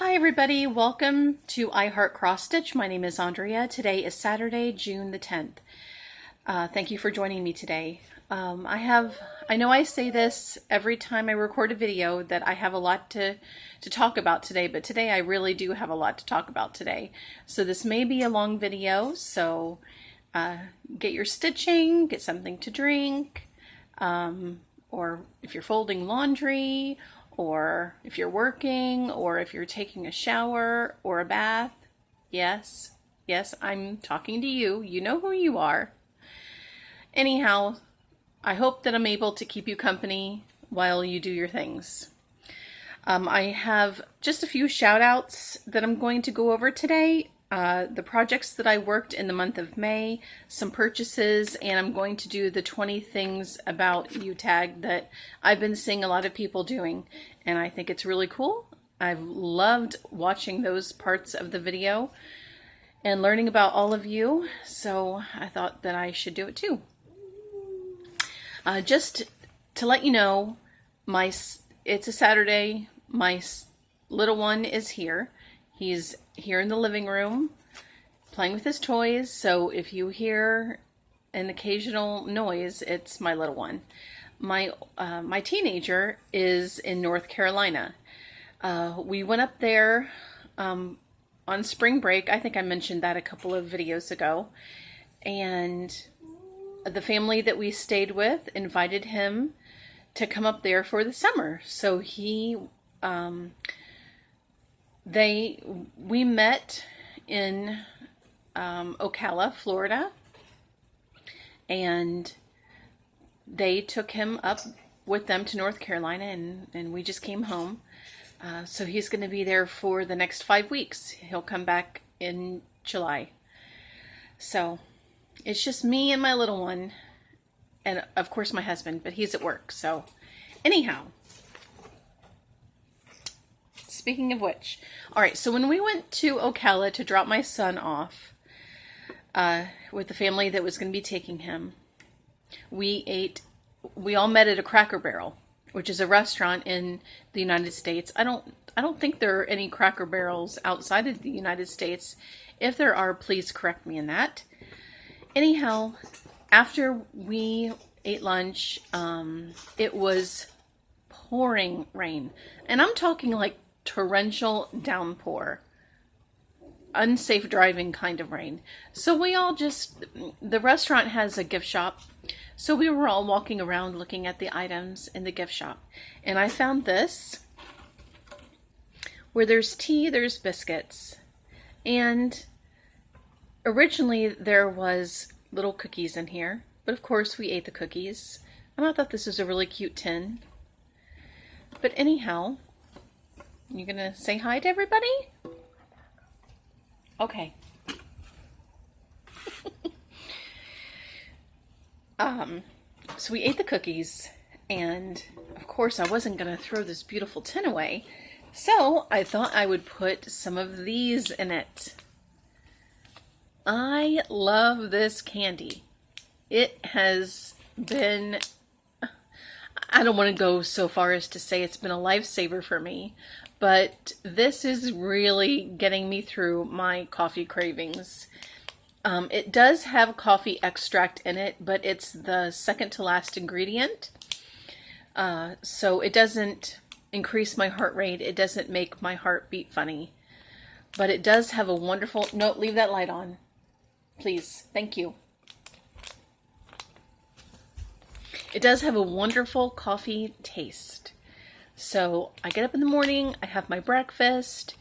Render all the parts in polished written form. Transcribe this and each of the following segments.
Hi everybody, welcome to I Heart Cross Stitch. My name is Andrea. Today is Saturday, June the 10th. Thank you for joining me today. I know I say this every time I record a video that I have a lot to talk about today, but today I really do have a lot to talk about today. So this may be a long video, so get your stitching, get something to drink, or if you're folding laundry, or if you're working, or if you're taking a shower or a bath. Yes, I'm talking to you. You know who you are. Anyhow, I hope that I'm able to keep you company while you do your things. I have just a few shout outs that I'm going to go over today. The projects that I worked in the month of May, some purchases, and I'm going to do the 20 things about you tag that I've been seeing a lot of people doing, and I think it's really cool. I've loved watching those parts of the video and learning about all of you, so I thought that I should do it too. Just to let you know, it's a Saturday. My little one is here. He's here in the living room playing with his toys, so if you hear an occasional noise, it's my little one. My teenager is in North Carolina. We went up there on spring break. I think I mentioned that a couple of videos ago, and the family that we stayed with invited him to come up there for the summer. So we met in Ocala, Florida, and they took him up with them to North Carolina, and we just came home. So he's going to be there for the next 5 weeks. He'll come back in July. So it's just me and my little one, and of course my husband, but he's at work. So anyhow, speaking of which, all right, so when we went to Ocala to drop my son off with the family that was going to be taking him, we all met at a Cracker Barrel, which is a restaurant in the United States. I don't think there are any Cracker Barrels outside of the United States. If there are, please correct me in that. Anyhow, after we ate lunch, it was pouring rain, and I'm talking like torrential downpour, unsafe driving kind of rain. So the restaurant has a gift shop, so we were all walking around looking at the items in the gift shop, and I found this, where there's tea, there's biscuits, and originally there was little cookies in here, but of course we ate the cookies, and I thought this was a really cute tin. But anyhow, you gonna say hi to everybody? Okay. So we ate the cookies, and of course I wasn't gonna throw this beautiful tin away, so I thought I would put some of these in it. I love this candy. It has been, I don't want to go so far as to say it's been a lifesaver for me, but this is really getting me through my coffee cravings. It does have coffee extract in it, but it's the second to last ingredient. So it doesn't increase my heart rate. It doesn't make my heart beat funny. But it does have a wonderful, no, leave that light on, please. Thank you. It does have a wonderful coffee taste. So I get up in the morning, I have my breakfast,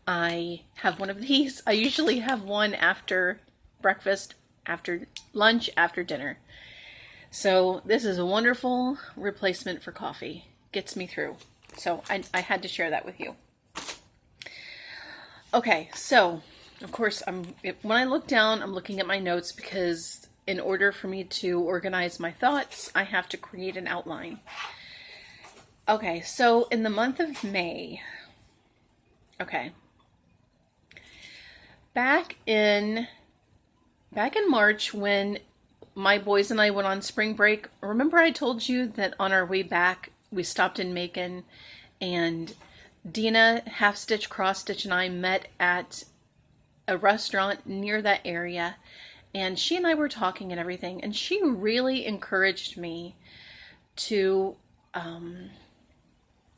I have one of these. I usually have one after breakfast, after lunch, after dinner. So this is a wonderful replacement for coffee. Gets me through. So I had to share that with you. Okay, so of course when I look down, I'm looking at my notes, because in order for me to organize my thoughts, I have to create an outline. Okay, so in the month of May, back in March, when my boys and I went on spring break, remember I told you that on our way back we stopped in Macon, and Dina Half Stitch Cross Stitch and I met at a restaurant near that area, and she and I were talking and everything, and she really encouraged me to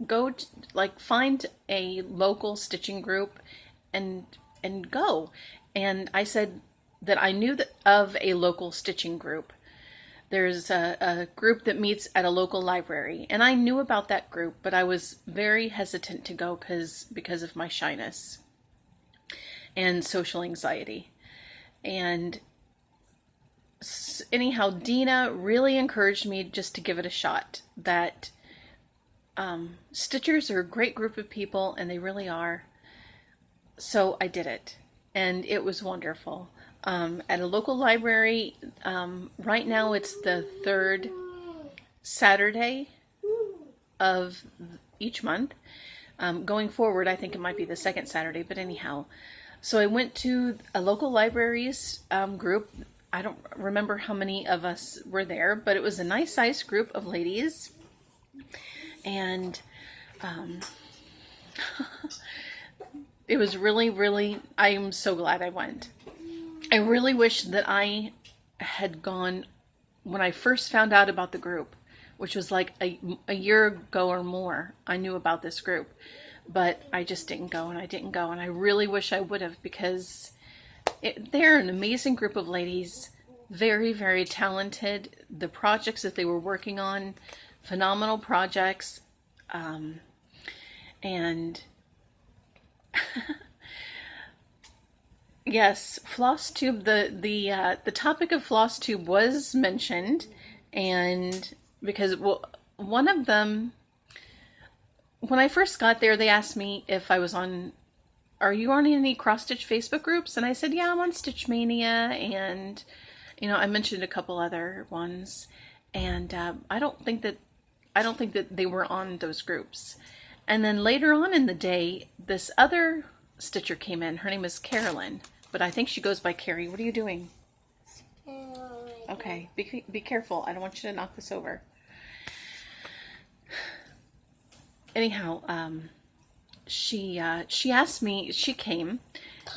go to, like, find a local stitching group and go. And I said that I knew of a local stitching group. There's a group that meets at a local library, and I knew about that group, but I was very hesitant to go because of my shyness and social anxiety. And anyhow, Dina really encouraged me just to give it a shot, that Stitchers are a great group of people, and they really are. So I did it, and it was wonderful. At a local library, right now it's the third Saturday of each month. Going forward, I think it might be the second Saturday, but anyhow. So I went to a local libraries group. I don't remember how many of us were there, but it was a nice sized group of ladies. And it was really, I am so glad I went. I really wish that I had gone when I first found out about the group, which was like a year ago or more. I knew about this group, but I just didn't go, and I didn't go, and I really wish I would have, because they're an amazing group of ladies, very talented. The projects that they were working on, phenomenal projects, and yes, FlossTube, the topic of FlossTube was mentioned, and because, well, one of them, when I first got there, they asked me if I was on, are you on any cross-stitch Facebook groups? And I said, yeah, I'm on Stitch Mania, and, you know, I mentioned a couple other ones, and I don't think that they were on those groups. And then later on in the day, this other stitcher came in. Her name is Carolyn, but I think she goes by Carrie. What are you doing? Okay, be careful. I don't want you to knock this over. Anyhow, she asked me, she came,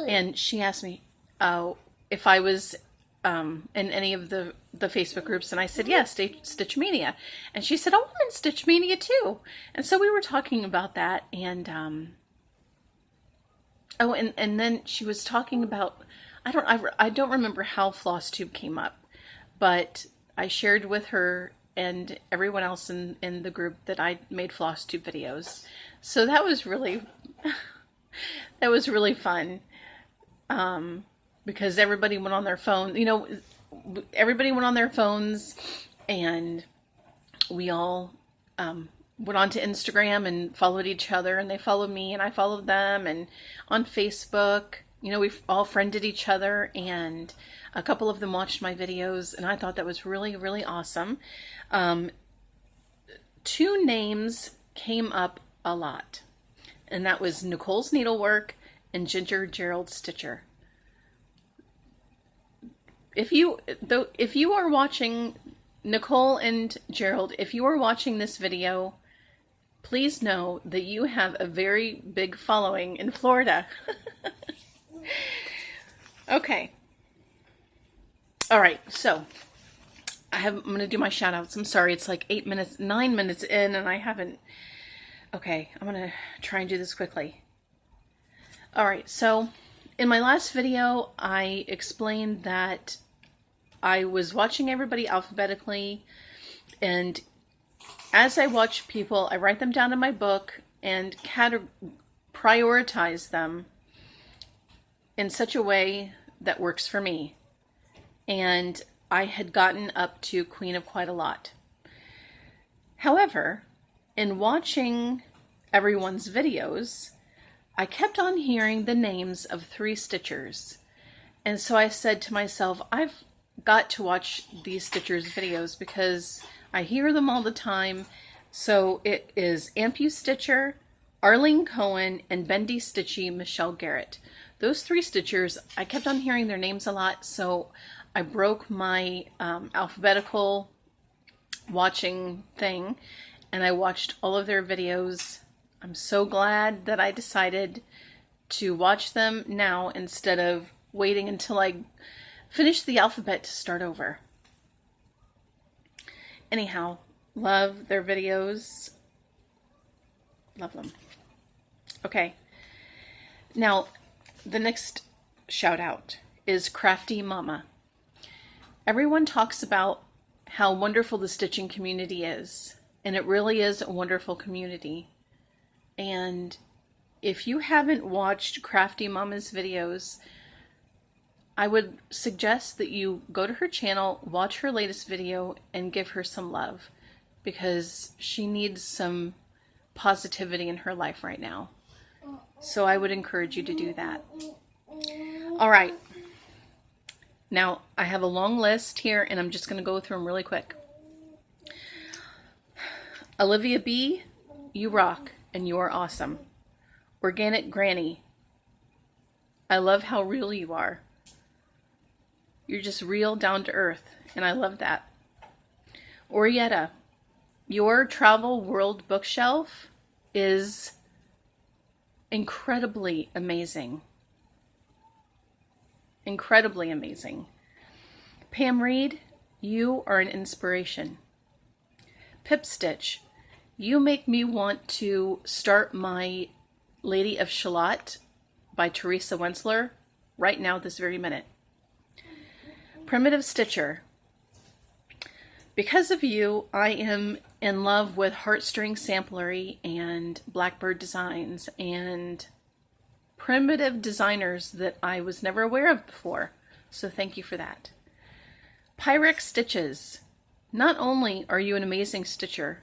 and she asked me if I was in any of the Facebook groups, and I said, yes, Stitch Mania. And she said, oh, I'm in Stitch Mania too. And so we were talking about that, and and then she was talking about, I don't remember how FlossTube came up, but I shared with her and everyone else in the group that I made FlossTube videos. So that was really fun. Because everybody went on their phone, you know, everybody went on their phones, and we all went on to Instagram and followed each other, and they followed me and I followed them, and on Facebook, you know, we all friended each other, and a couple of them watched my videos, and I thought that was really awesome. Two names came up a lot, and that was Nicole's Needlework and Ginger Gerald Stitcher. If you are watching, Nicole and Gerald, if you are watching this video, please know that you have a very big following in Florida. Okay. All right, so I'm going to do my shout outs. I'm sorry, it's like 9 minutes in, and I haven't. Okay, I'm going to try and do this quickly. All right, so in my last video, I explained that I was watching everybody alphabetically, and as I watch people, I write them down in my book and prioritize them in such a way that works for me. And I had gotten up to Queen of quite a lot. However, in watching everyone's videos, I kept on hearing the names of 3 Stitchers. And so I said to myself, I've got to watch these Stitchers videos because I hear them all the time. So it is Ampu Stitcher, Arlene Cohen, and Bendy, Stitchy, Michelle Garrett. Those 3 Stitchers, I kept on hearing their names a lot, so I broke my alphabetical watching thing, and I watched all of their videos I'm so glad that I decided to watch them now instead of waiting until I finish the alphabet to start over. Anyhow, love their videos. Love them. Okay. Now, the next shout out is Crafty Mama. Everyone talks about how wonderful the stitching community is, and it really is a wonderful community. And if you haven't watched Crafty Mama's videos, I would suggest that you go to her channel, watch her latest video, and give her some love, because she needs some positivity in her life right now. So I would encourage you to do that. All right. Now, I have a long list here, and I'm just going to go through them really quick. Olivia B, you rock, and you are awesome. Organic Granny, I love how real you are. You're just real, down to earth, and I love that. Orietta, your travel world bookshelf is incredibly amazing. Incredibly amazing. Pam Reed, you are an inspiration. Pip Stitch, you make me want to start my Lady of Shalott by Teresa Wensler right now, this very minute. Primitive Stitcher, because of you, I am in love with Heartstring Samplery and Blackbird Designs and primitive designers that I was never aware of before. So thank you for that. Pyrex Stitches, not only are you an amazing stitcher,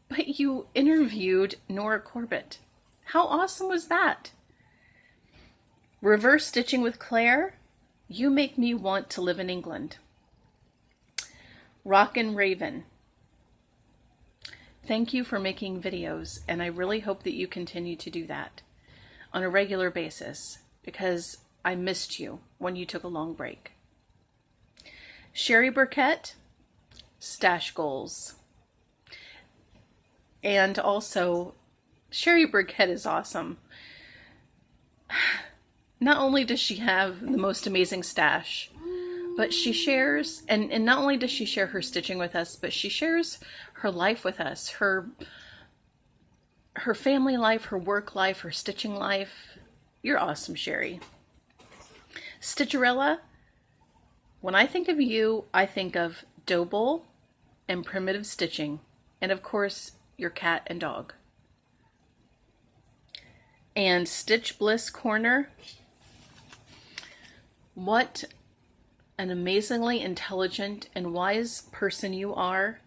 but you interviewed Nora Corbett. How awesome was that? Reverse Stitching with Claire, you make me want to live in England. RockinRaven, thank you for making videos, and I really hope that you continue to do that on a regular basis, because I missed you when you took a long break. Shari Burkett, Stash Goals. And also, Shari Burkett is awesome. Not only does she have the most amazing stash, but she shares, and not only does she share her stitching with us, but she shares her life with us, her family life, her work life, her stitching life. You're awesome, Shari. Stitcharella, when I think of you, I think of dough bowl and primitive stitching, and of course, your cat and dog. And Stitch Bliss Corner, what an amazingly intelligent and wise person you are,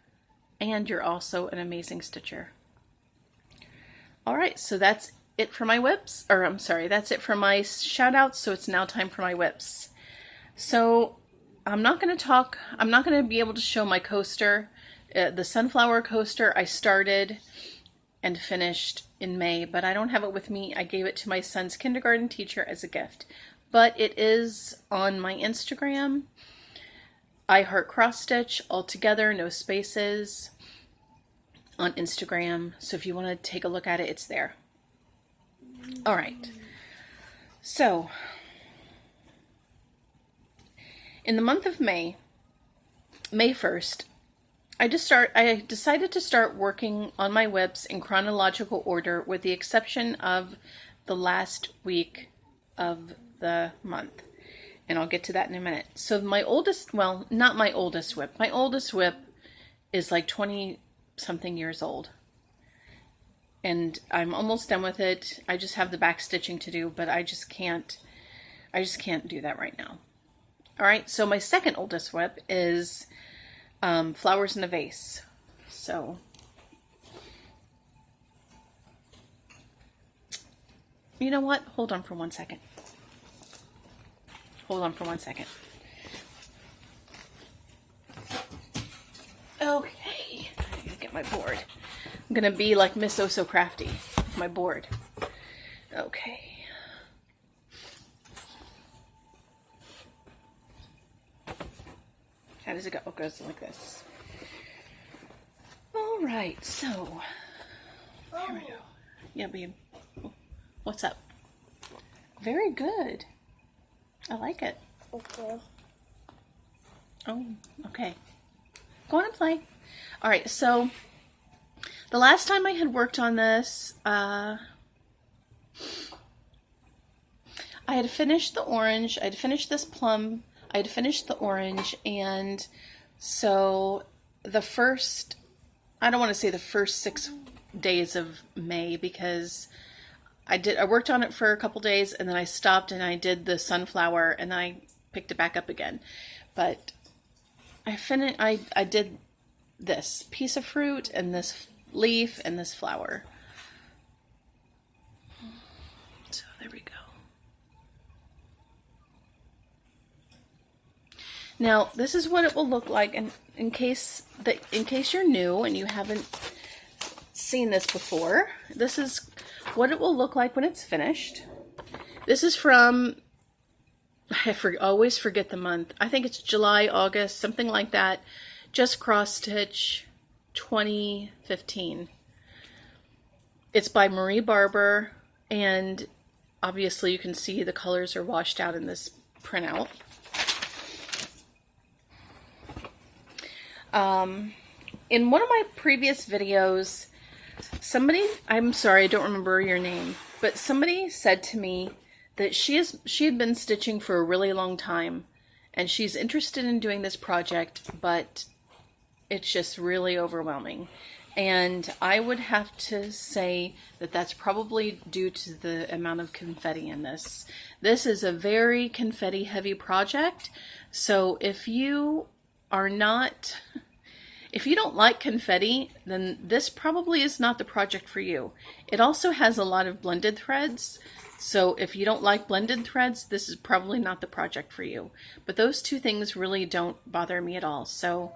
and you're also an amazing stitcher. All right, so that's it for my whips, or I'm sorry, that's it for my shout outs, so it's now time for my whips. So I'm not going to be able to show my coaster. The sunflower coaster I started and finished in May, but I don't have it with me. I gave it to my son's kindergarten teacher as a gift. But it is on my Instagram, I Heart Cross Stitch, all together, no spaces, on Instagram. So if you want to take a look at it, it's there. All right. So, in the month of May 1st, I decided to start working on my whips in chronological order, with the exception of the last week of the month. And I'll get to that in a minute. So my oldest, well, not my oldest whip. My oldest whip is like 20 something years old. And I'm almost done with it. I just have the back stitching to do, but I just can't do that right now. All right, so my second oldest whip is Flowers in a Vase. So you know what? Hold on for 1 second. Hold on for 1 second. Okay, I gotta get my board. I'm gonna be like Miss Oh So Crafty with my board. Okay. How does it go? It goes like this. All right, so here we go. Yeah, babe. What's up? Very good. I like it. Okay. Oh, okay. Go on and play. All right, so the last time I had worked on this, I had finished the orange, I had finished this plum, I had finished the orange, and so the first, I don't want to say the first 6 days of May, because I worked on it for a couple days, and then I stopped and I did the sunflower, and then I picked it back up again. But I did this piece of fruit and this leaf and this flower. So there we go. Now this is what it will look like, and in case you're new and you haven't seen this before, this is what it will look like when it's finished. This is from, always forget the month. I think it's July, August, something like that. Just Cross Stitch 2015. It's by Marie Barber, and obviously you can see the colors are washed out in this printout. In one of my previous videos, somebody, I'm sorry, I don't remember your name, but somebody said to me that she had been stitching for a really long time, and she's interested in doing this project, but it's just really overwhelming. And I would have to say that that's probably due to the amount of confetti in this. This is a very confetti heavy project, so if you don't like confetti, then this probably is not the project for you. It also has a lot of blended threads, so if you don't like blended threads, this is probably not the project for you. But those two things really don't bother me at all, so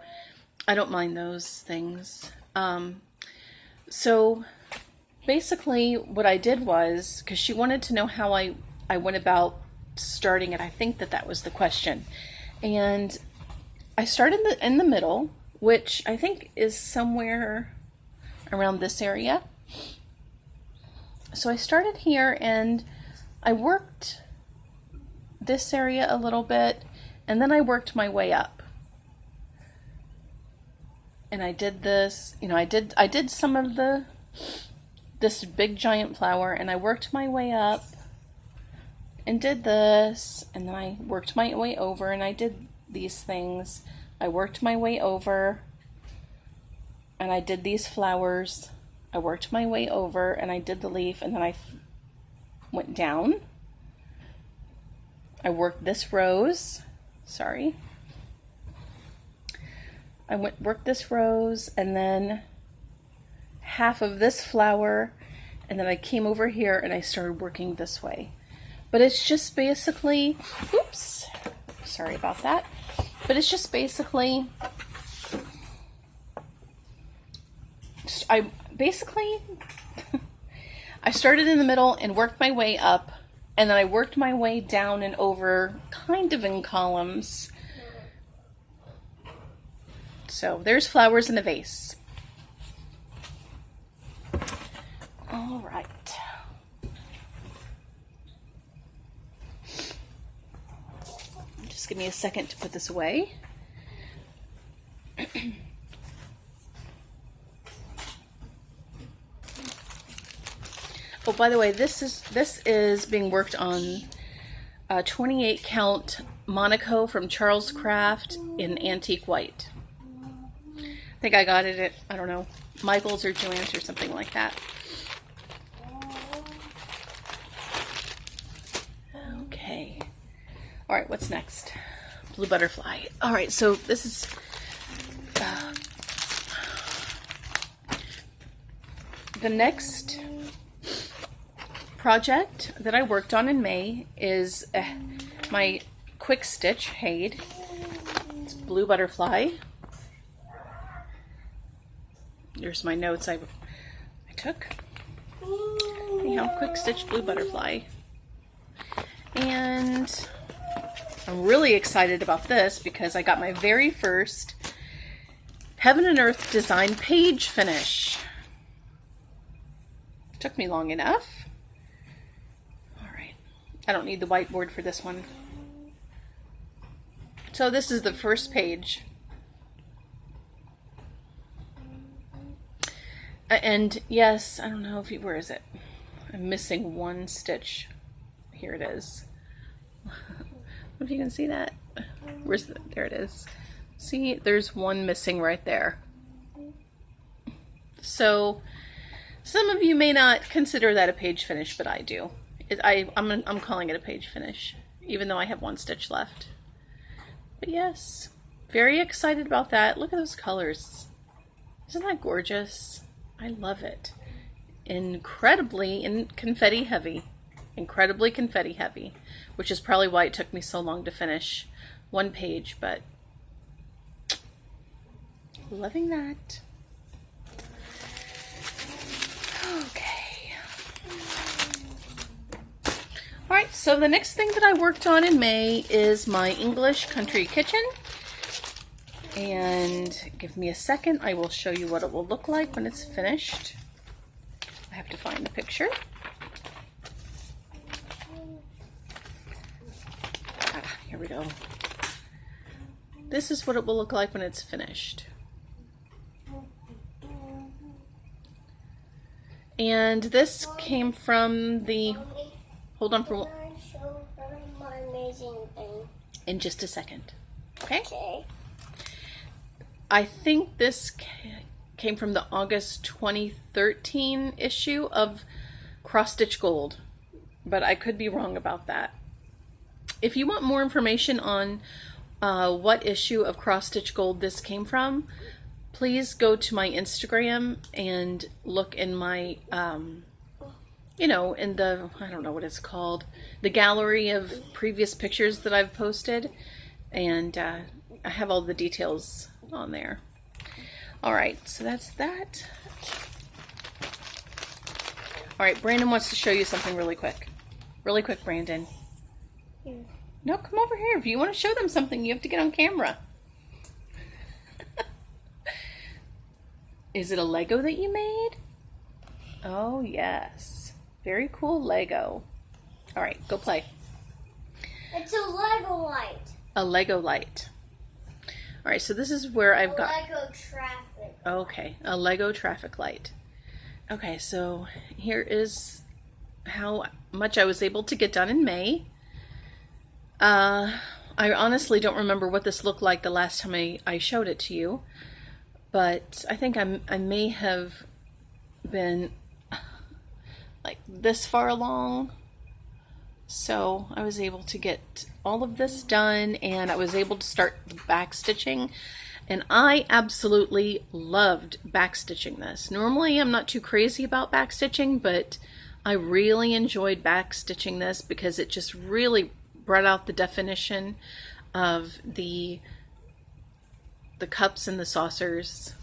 I don't mind those things. So basically what I did was, because she wanted to know how I went about starting it, I think that was the question. And I started in the middle, which I think is somewhere around this area. So I started here and I worked this area a little bit, and then I worked my way up. And I did this, I did some of this big giant flower, and I worked my way up and did this, and then I worked my way over and I did these things. I worked my way over and I did these flowers. I worked my way over and I did the leaf, and then I went down. I worked this rose. Sorry. I worked this rose, and then half of this flower, and then I came over here and I started working this way. But it's just basically, oops, sorry about that. But it's just basically, I started in the middle and worked my way up, and then I worked my way down and over, kind of in columns. So there's flowers in a vase. All right. Just give me a second to put this away. Oh, by the way, this is being worked on a 28 count Monaco from Charles Craft in antique white. I think I got it at, I don't know, Michael's or Joann's or something like that. Okay. All right, what's next? Blue butterfly. All right, so this is the next project that I worked on in May is my quick stitch Hade. It's blue butterfly. Here's my notes I took. Anyhow, quick stitch blue butterfly. And I'm really excited about this because I got my very first Heaven and Earth design page finish. Took me long enough. All right. I don't need the whiteboard for this one. So this is the first page. And yes, I don't know if where is it? I'm missing one stitch. Here it is. I don't know if you can see that. There it is. See, there's one missing right there. So some of you may not consider that a page finish, but I do. I'm calling it a page finish, even though I have one stitch left. But yes, very excited about that. Look at those colors. Isn't that gorgeous? I love it. Incredibly confetti heavy. Incredibly confetti heavy, which is probably why it took me so long to finish one page, but loving that. Okay. All right, so the next thing that I worked on in May is my English country kitchen. And give me a second, I will show you what it will look like when it's finished. I have to find the picture. Here we go. This is what it will look like when it's finished. And this came from the, hold on for in just a second. Okay? Okay. I think this came from the August 2013 issue of Cross Stitch Gold, but I could be wrong about that. If you want more information on what issue of Cross Stitch Gold this came from, please go to my Instagram and look in my, you know, in the, I don't know what it's called, the gallery of previous pictures that I've posted, and I have all the details on there. All right, so that's that. All right, Brandon wants to show you something really quick. Really quick, Brandon. No, come over here. If you want to show them something, you have to get on camera. Is it a Lego that you made? Oh, yes. Very cool Lego. All right, go play. It's a Lego light. A Lego light. All right, so this is where I've got... Lego traffic. Okay, a Lego traffic light. Okay, so here is how much I was able to get done in May. I honestly don't remember what this looked like the last time I showed it to you, but I think I may have been like this far along. So I was able to get all of this done, and I was able to start back stitching, and I absolutely loved back stitching this. Normally I'm not too crazy about back stitching, but I really enjoyed back stitching this because it just really brought out the definition of the cups and the saucers.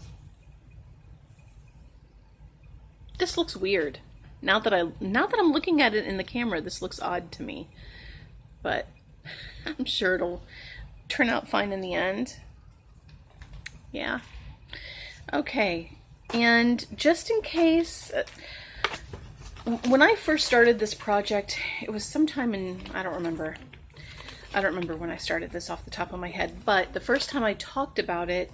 This looks weird. Now that I'm looking at it in the camera, this looks odd to me, but I'm sure it'll turn out fine in the end. Yeah. Okay. And just in case, when I first started this project, it was sometime in, I don't remember when I started this off the top of my head, but the first time I talked about it,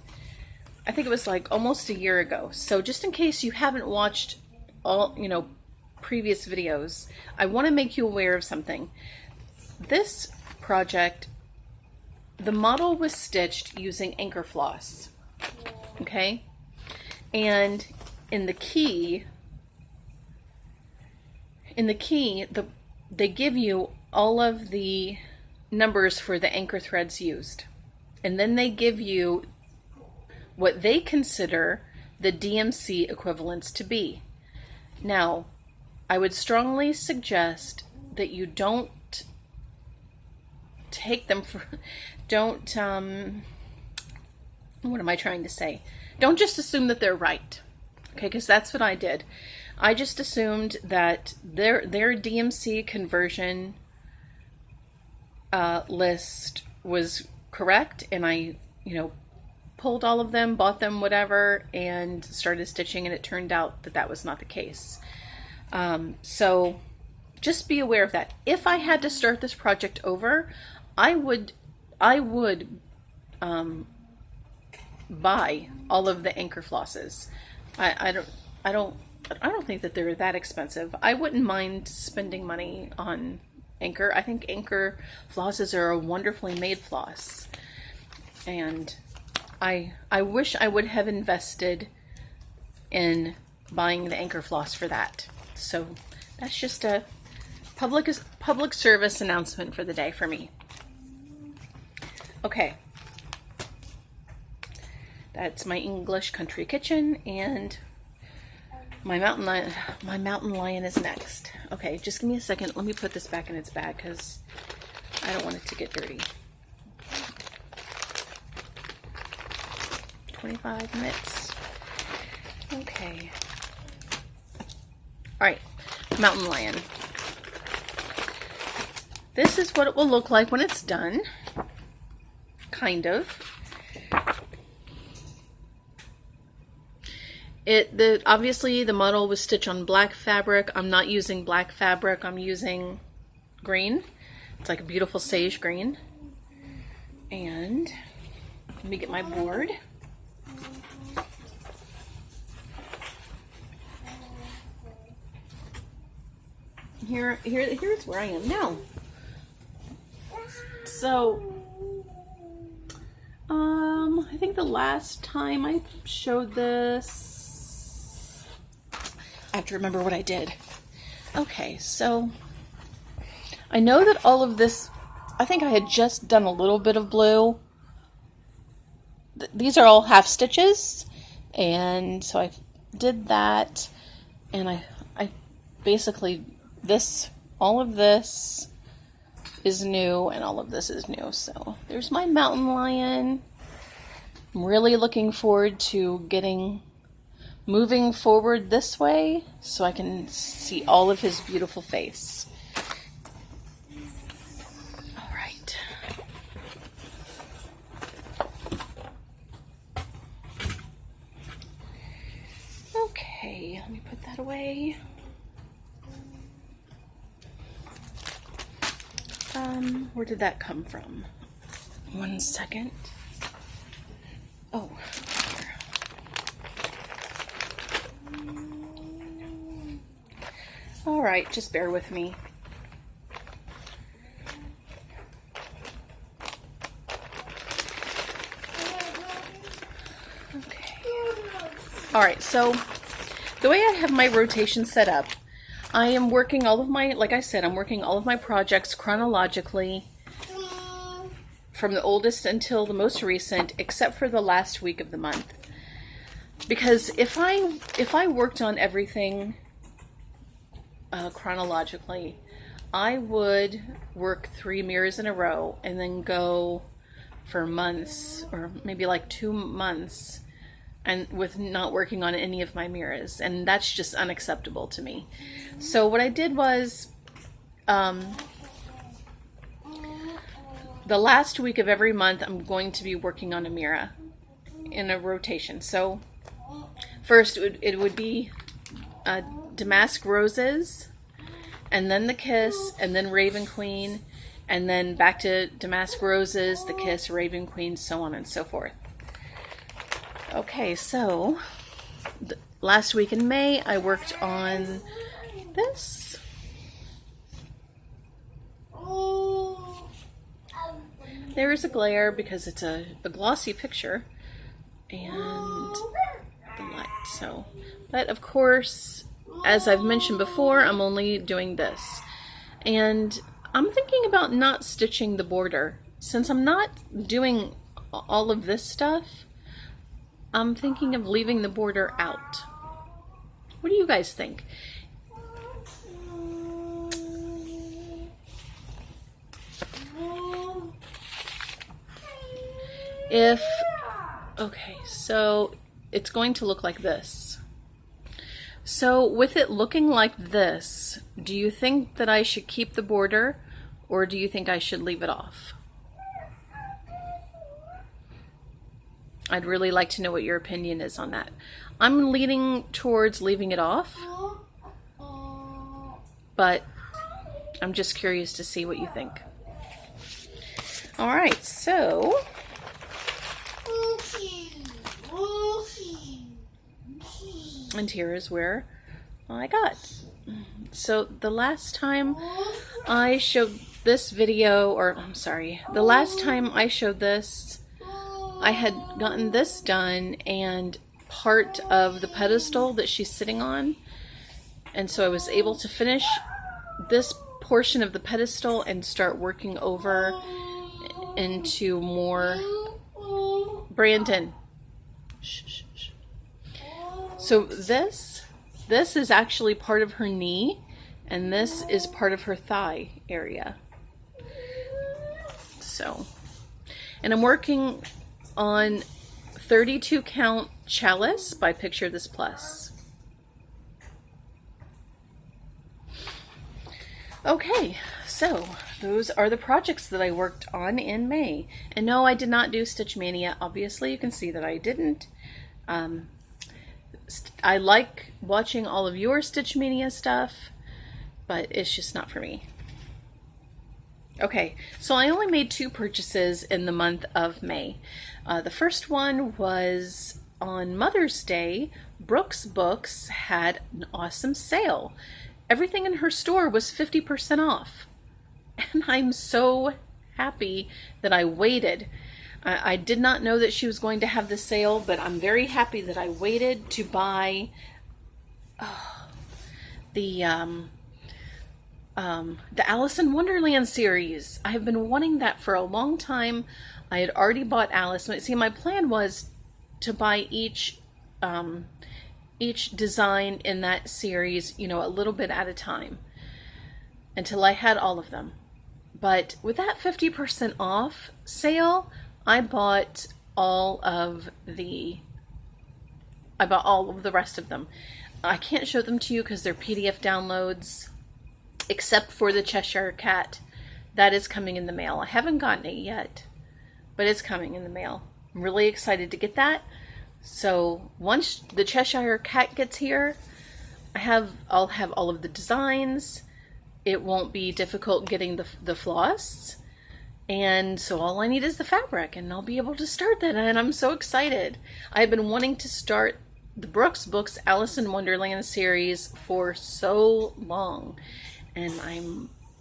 I think it was like almost a year ago. So just in case you haven't watched all, you know, previous videos, I want to make you aware of something. This project, the model was stitched using anchor floss, okay? And in the key, they give you all of the numbers for the anchor threads used, and then they give you what they consider the DMC equivalents to be. Now, I would strongly suggest that you don't take them for, don't, what am I trying to say? Don't just assume that they're right, okay, because that's what I did. I just assumed that their DMC conversion list was correct, and I, you know, pulled all of them, bought them, whatever, and started stitching, and it turned out that that was not the case. So just be aware of that. If I had to start this project over, I would buy all of the anchor flosses. I don't think that they're that expensive. I wouldn't mind spending money on anchor. I think anchor flosses are a wonderfully made floss, and I wish I would have invested in buying the anchor floss for that. So that's just a public service announcement for the day for me. Okay, that's my English country kitchen, and my mountain lion is next. Okay, just give me a second. Let me put this back in its bag because I don't want it to get dirty. 25 minutes. Okay. All right, mountain lion. This is what it will look like when it's done. Kind of. Obviously the model was stitched on black fabric. I'm not using black fabric. I'm using green. It's like a beautiful sage green. And let me get my board. Here's where I am now. So, I think the last time I showed this, I have to remember what I did. Okay, so I know that all of this, I think I had just done a little bit of blue. These are all half stitches, and so I did that, and I basically, all of this is new, and all of this is new. So there's my mountain lion. I'm really looking forward to moving forward this way so I can see all of his beautiful face. All right. Okay, let me put that away. Where did that come from? 1 second. Oh, here. All right, just bear with me. Okay. All right, so the way I have my rotation set up, I am working all of my, like I said, I'm working all of my projects chronologically from the oldest until the most recent, except for the last week of the month. Because if I worked on everything chronologically, I would work 3 mirrors in a row and then go for months, or maybe like 2 months, and with not working on any of my mirrors, and that's just unacceptable to me. So what I did was, the last week of every month I'm going to be working on a mirror in a rotation. So first it would be Damask Roses, and then the Kiss, and then Raven Queen, and then back to Damask Roses, the Kiss, Raven Queen, so on and so forth. Okay, so last week in May, I worked on this. There is a glare because it's a glossy picture, and the light. So, but of course, as I've mentioned before, I'm only doing this. And I'm thinking about not stitching the border. Since I'm not doing all of this stuff, I'm thinking of leaving the border out. What do you guys think? Okay, so it's going to look like this. So with it looking like this, do you think that I should keep the border, or do you think I should leave it off? I'd really like to know what your opinion is on that. I'm leaning towards leaving it off. but I'm just curious to see what you think. All right, so and here is where I got. So the last time I showed this video, or I'm sorry, the last time I showed this, I had gotten this done and part of the pedestal that she's sitting on. And so I was able to finish this portion of the pedestal and start working over into more. Brandon. Shh, shh, shh. So this is actually part of her knee, and this is part of her thigh area. So, and I'm working on 32 count chalice by Picture This Plus. Okay, so those are the projects that I worked on in May. And no, I did not do Stitch Mania. Obviously, you can see that I didn't. I like watching all of your Stitch Mania stuff, but it's just not for me. Okay, so I only made 2 purchases in the month of May. The first one was on Mother's Day. Brooks Books had an awesome sale. Everything in her store was 50% off. And I'm so happy that I waited. I did not know that she was going to have the sale, but I'm very happy that I waited to buy the Alice in Wonderland series. I have been wanting that for a long time. I had already bought Alice. See, my plan was to buy each design in that series, you know, a little bit at a time until I had all of them. But with that 50% off sale, I bought all of the rest of them. I can't show them to you because they're PDF downloads, except for the Cheshire Cat. That is coming in the mail. I haven't gotten it yet, but it's coming in the mail. I'm really excited to get that. So once the Cheshire Cat gets here, I'll have all of the designs. It won't be difficult getting the floss. And so all I need is the fabric, and I'll be able to start that, and I'm so excited. I've been wanting to start the Brooks Books Alice in Wonderland series for so long, and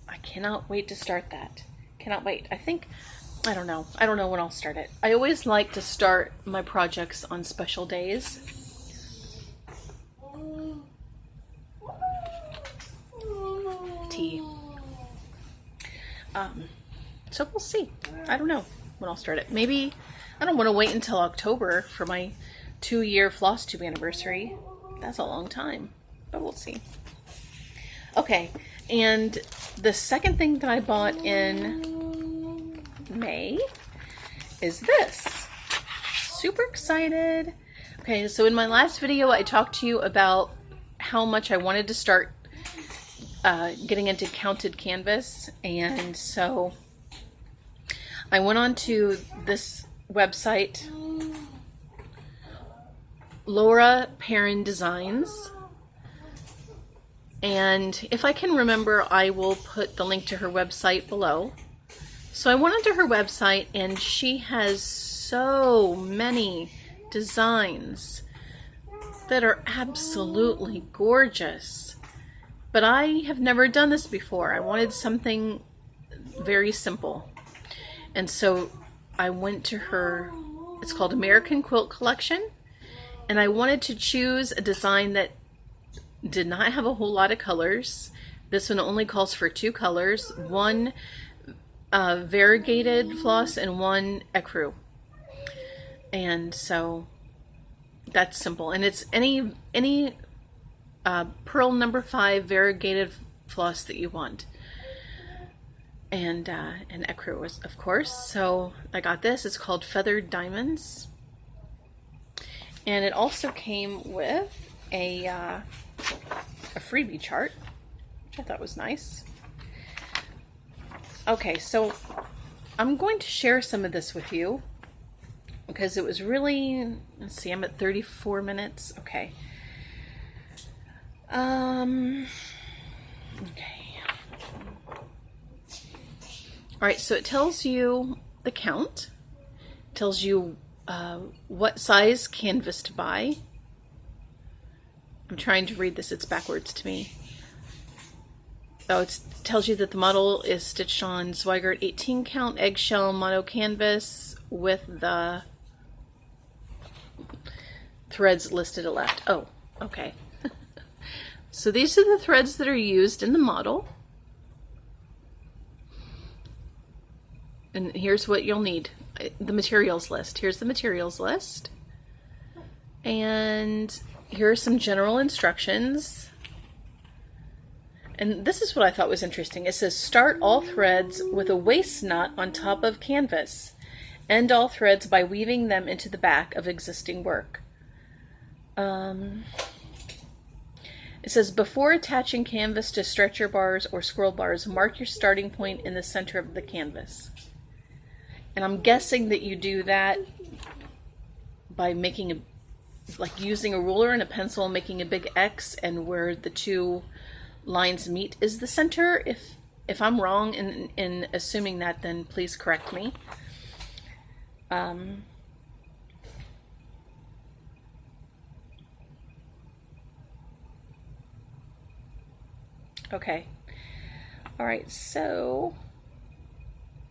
I cannot wait to start that. Cannot wait. I don't know when I'll start it. I always like to start my projects on special days. Tea. So we'll see. I don't know when I'll start it. Maybe I don't want to wait until October for my 2-year FlossTube anniversary. That's a long time, but we'll see. Okay, and the second thing that I bought in May is this. Super excited. Okay, so in my last video, I talked to you about how much I wanted to start getting into counted canvas, and so I went on to this website, Laura Perrin Designs, and if I can remember, I will put the link to her website below. So I went onto her website, and she has so many designs that are absolutely gorgeous. But I have never done this before. I wanted something very simple. And so I went to her, it's called American Quilt Collection, and I wanted to choose a design that did not have a whole lot of colors. This one only calls for 2 colors, one variegated floss and one ecru. And so that's simple. And it's any pearl number 5 variegated floss that you want. And ecru, of course. So I got this. It's called Feathered Diamonds. And it also came with a freebie chart, which I thought was nice. Okay, so I'm going to share some of this with you because it was really, let's see, I'm at 34 minutes. Okay. Okay. All right, so it tells you the count, tells you what size canvas to buy. I'm trying to read this, it's backwards to me. Oh, it tells you that the model is stitched on Zweigart 18 count eggshell mono canvas with the threads listed at left. Oh, okay. So these are the threads that are used in the model. And here's what you'll need. The materials list. Here's the materials list. And here are some general instructions. And this is what I thought was interesting. It says start all threads with a waist knot on top of canvas. End all threads by weaving them into the back of existing work. It says before attaching canvas to stretcher bars or scroll bars, mark your starting point in the center of the canvas. And I'm guessing that you do that by making like using a ruler and a pencil, making a big X, and where the two lines meet is the center. If I'm wrong in assuming that, then please correct me. Okay. All right, so,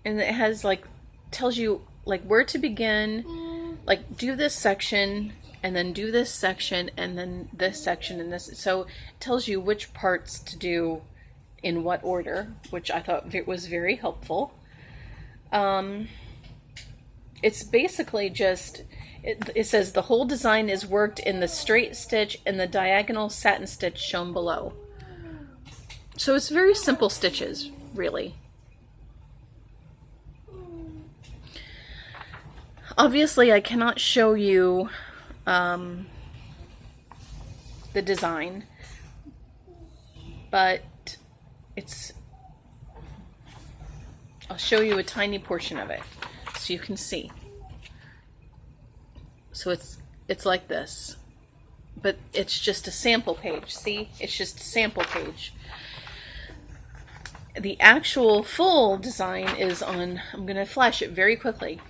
and it has like, tells you like where to begin, like do this section, and then do this section, and then this section, and this. So it tells you which parts to do in what order, which I thought was very helpful. It's basically just, it says the whole design is worked in the straight stitch and the diagonal satin stitch shown below. So it's very simple stitches, really. Obviously, I cannot show you the design, but I'll show you a tiny portion of it so you can see. So it's like this, but it's just a sample page. See, it's just a sample page. The actual full design is on, I'm going to flash it very quickly.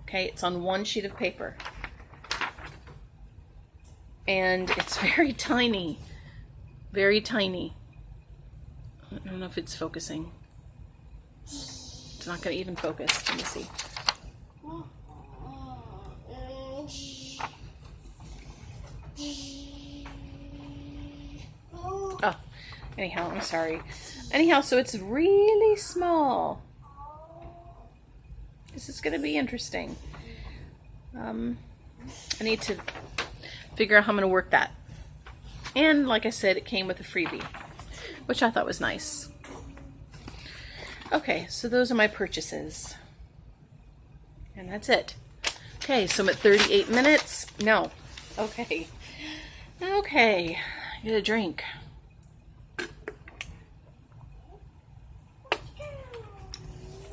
Okay, it's on one sheet of paper. And it's very tiny. Very tiny. I don't know if it's focusing. It's not going to even focus. Let me see. Oh, anyhow, I'm sorry. Anyhow, so it's really small. This is going to be interesting. I need to figure out how I'm going to work that. And like I said, it came with a freebie, which I thought was nice. Okay, so those are my purchases. And that's it. Okay, so I'm at 38 minutes. No. Okay. Okay. Get a drink.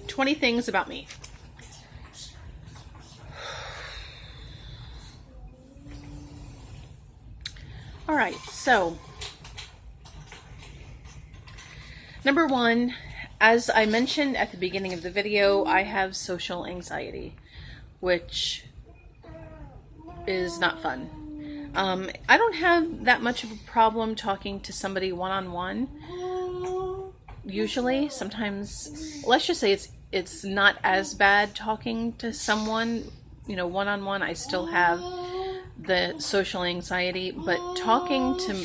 "20 things about me." All right, so number one, as I mentioned at the beginning of the video, I have social anxiety, which is not fun. I don't have that much of a problem talking to somebody one-on-one. Usually, sometimes, let's just say it's not as bad talking to someone, you know, one-on-one. I still have the social anxiety, but talking to,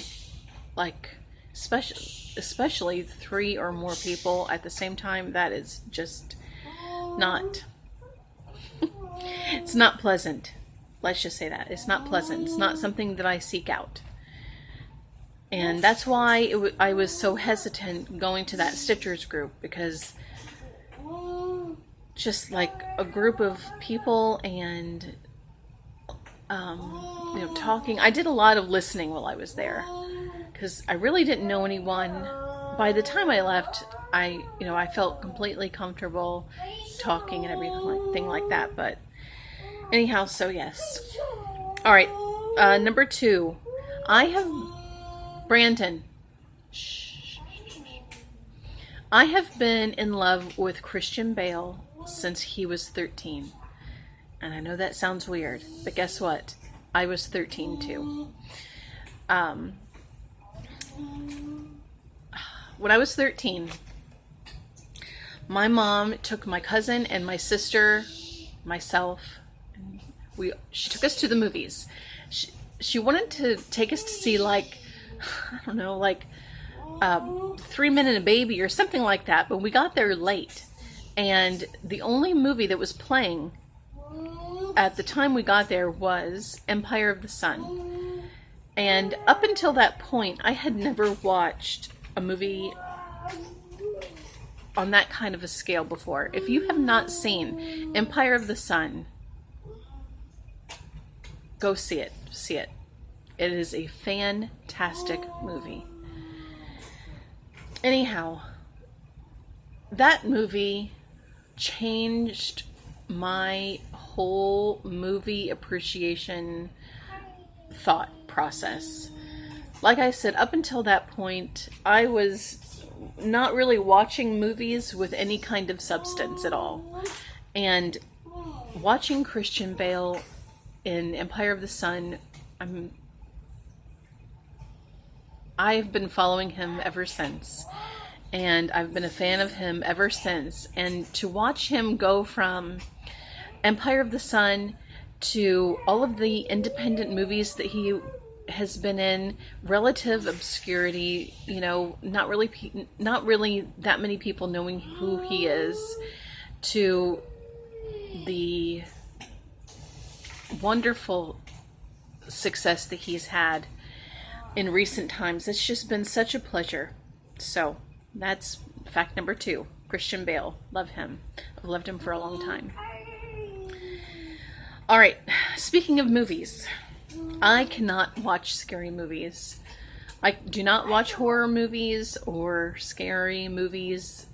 like, especially 3 or more people at the same time, that is just not, it's not pleasant. Let's just say that. It's not pleasant. It's not something that I seek out. And that's why I was so hesitant going to that Stitchers group, because just like a group of people and you know, talking. I did a lot of listening while I was there because I really didn't know anyone. By the time I left, I felt completely comfortable talking and everything like that. But anyhow, so yes. All right, number 2, I have Brandon. I have been in love with Christian Bale since he was 13. And I know that sounds weird, but guess what? I was 13 too. When I was 13, my mom took my cousin and my sister, myself, and she took us to the movies. She wanted to take us to see, like, I don't know, like 3 Men and a Baby or something like that, but we got there late. And the only movie that was playing at the time we got there was Empire of the Sun. And up until that point, I had never watched a movie on that kind of a scale before. If you have not seen Empire of the Sun, go see it. See it. It is a fantastic movie. Anyhow, that movie changed my whole movie appreciation thought process. Like I said, up until that point, I was not really watching movies with any kind of substance at all. And watching Christian Bale in Empire of the Sun, I've been following him ever since. And I've been a fan of him ever since. And to watch him go from Empire of the Sun to all of the independent movies that he has been in, relative obscurity, you know, not really that many people knowing who he is, to the wonderful success that he's had in recent times. It's just been such a pleasure. So that's fact number 2. Christian Bale. Love him. I've loved him for a long time. All right. Speaking of movies, I cannot watch scary movies. I do not watch horror movies or scary movies.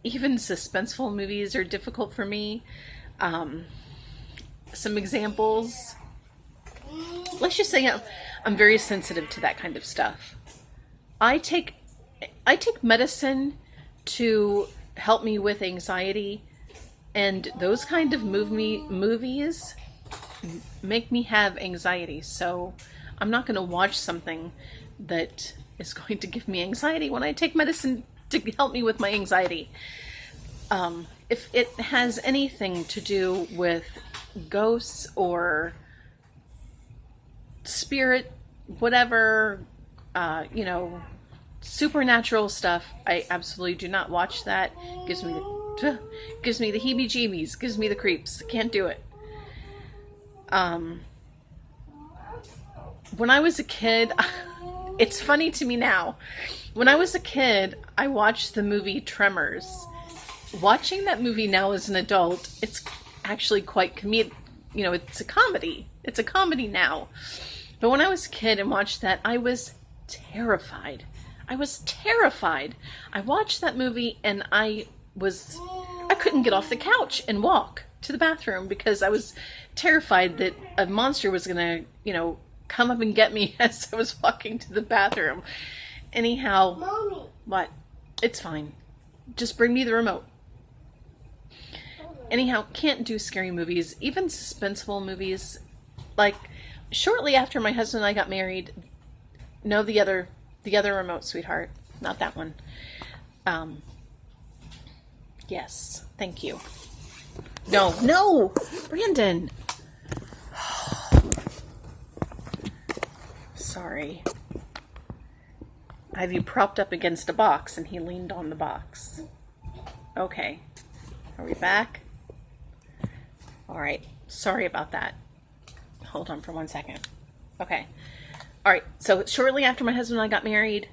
Even suspenseful movies are difficult for me. Some examples. Let's just say I'm very sensitive to that kind of stuff. I take medicine to help me with anxiety, and those kind of movies make me have anxiety. So I'm not going to watch something that is going to give me anxiety when I take medicine to help me with my anxiety. If it has anything to do with ghosts or spirit, whatever, supernatural stuff, I absolutely do not watch that. Gives me the heebie-jeebies, gives me the creeps. Can't do it. When I was a kid, it's funny to me now. When I was a kid, I watched the movie Tremors. Watching that movie now as an adult, it's actually quite comedic. You know, it's a comedy. It's a comedy now. But when I was a kid and watched that, I was terrified. I watched that movie and I couldn't get off the couch and walk to the bathroom because I was terrified that a monster was going to, come up and get me as I was walking to the bathroom. Anyhow, Mommy. What? It's fine. Just bring me the remote. Anyhow, can't do scary movies, even suspenseful movies. Like, shortly after my husband and I got married, no, the other remote, sweetheart. Not that one. Yes, thank you. No, Brandon. Sorry. I have you propped up against a box and he leaned on the box. Okay. Are we back? All right. Sorry about that. Hold on for 1 second. Okay. All right. So shortly after my husband and I got married,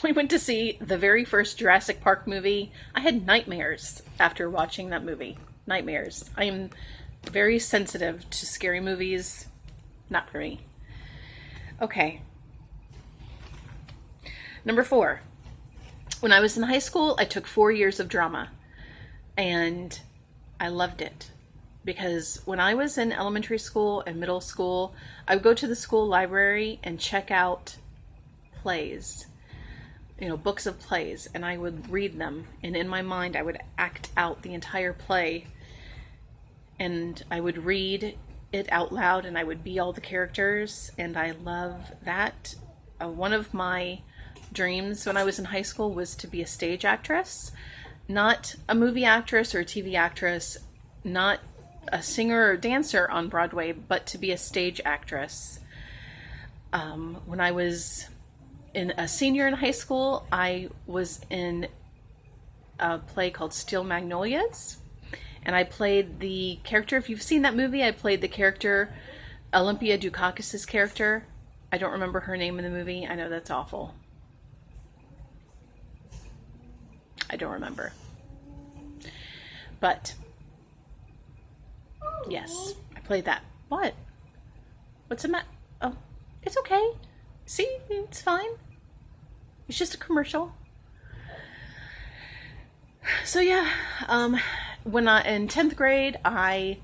we went to see the very first Jurassic Park movie. I had nightmares after watching that movie. Nightmares. I am very sensitive to scary movies. Not for me. Okay. Number 4. When I was in high school, I took 4 years of drama. And I loved it. Because when I was in elementary school and middle school, I would go to the school library and check out plays. books of plays, and I would read them, and in my mind I would act out the entire play, and I would read it out loud, and I would be all the characters, and I love that. One of my dreams when I was in high school was to be a stage actress, not a movie actress or a TV actress, not a singer or dancer on Broadway, but to be a stage actress. When I was a senior in high school, I was in a play called Steel Magnolias, and I played the character. If you've seen that movie, I played the character, Olympia Dukakis' character. I don't remember her name in the movie. I know that's awful. I don't remember. But yes, I played that. What? What's the matter? Oh, it's okay. See, it's fine. It's just a commercial. So yeah, when in 10th grade, I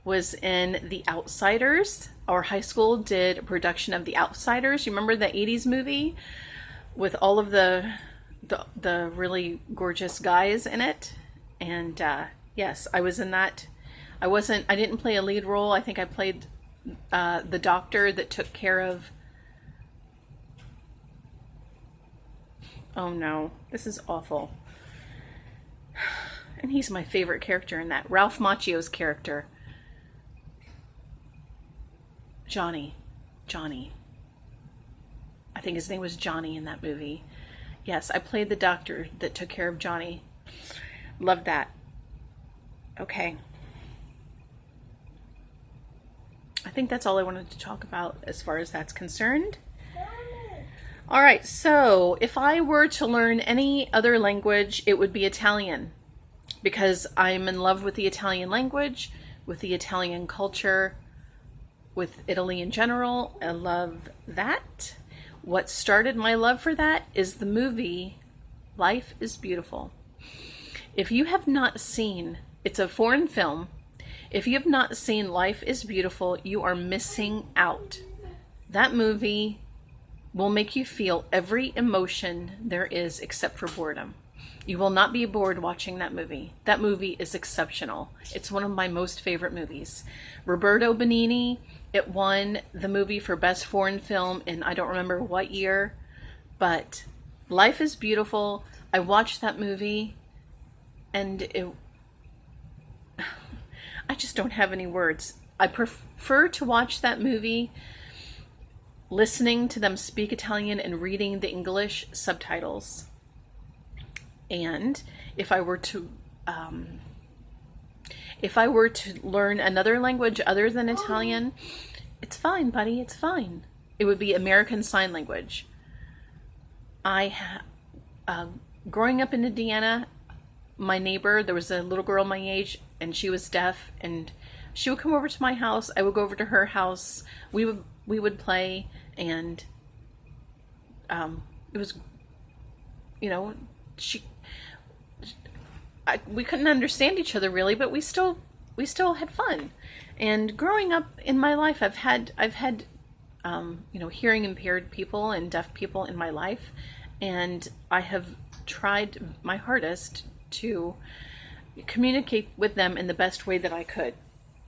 was in The Outsiders. Our high school did a production of The Outsiders. You remember the 80s movie with all of the really gorgeous guys in it? And yes, I was in that. I didn't play a lead role. I think I played the doctor that took care of. Oh no, this is awful. And he's my favorite character in that. Ralph Macchio's character. Johnny. I think his name was Johnny in that movie. Yes, I played the doctor that took care of Johnny. Love that. Okay. I think that's all I wanted to talk about as far as that's concerned. All right, so if I were to learn any other language, it would be Italian, because I'm in love with the Italian language, with the Italian culture, with Italy in general. I love that. What started my love for that is the movie Life is Beautiful. If you have not seen, it's a foreign film. If you have not seen Life is Beautiful, you are missing out. That movie will make you feel every emotion there is except for boredom. You will not be bored watching that movie. That movie is exceptional. It's one of my most favorite movies. Roberto Benigni, it won the movie for Best Foreign Film in I don't remember what year, but Life is Beautiful. I watched that movie and I just don't have any words. I prefer to watch that movie listening to them speak Italian and reading the English subtitles. And if I were to learn another language other than Italian, it's fine, buddy, it's fine. It would be American Sign Language. Growing up in Indiana, my neighbor, there was a little girl my age, and she was deaf, and she would come over to my house. I would go over to her house. We would play, and it was, we couldn't understand each other really, but we still had fun. And growing up in my life, I've had hearing impaired people and deaf people in my life, and I have tried my hardest to communicate with them in the best way that I could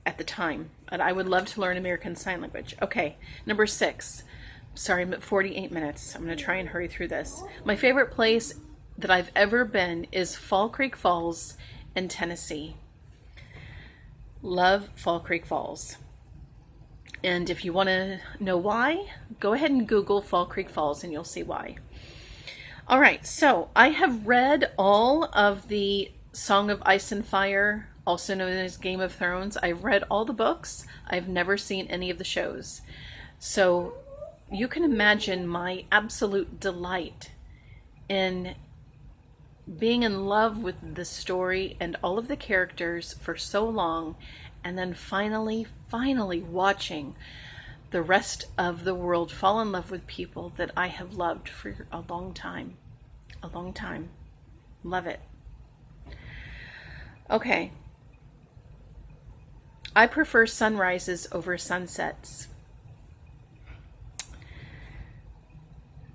at the time. And I would love to learn American Sign Language. Okay, number 6. Sorry, I'm at 48 minutes. I'm going to try and hurry through this. My favorite place that I've ever been is Fall Creek Falls in Tennessee. Love Fall Creek Falls. And if you want to know why, go ahead and Google Fall Creek Falls and you'll see why. All right, so I have read all of the Song of Ice and Fire, also known as Game of Thrones. I've read all the books. I've never seen any of the shows. So you can imagine my absolute delight in being in love with the story and all of the characters for so long, and then finally watching the rest of the world fall in love with people that I have loved for a long time. Love it. Okay. I prefer sunrises over sunsets.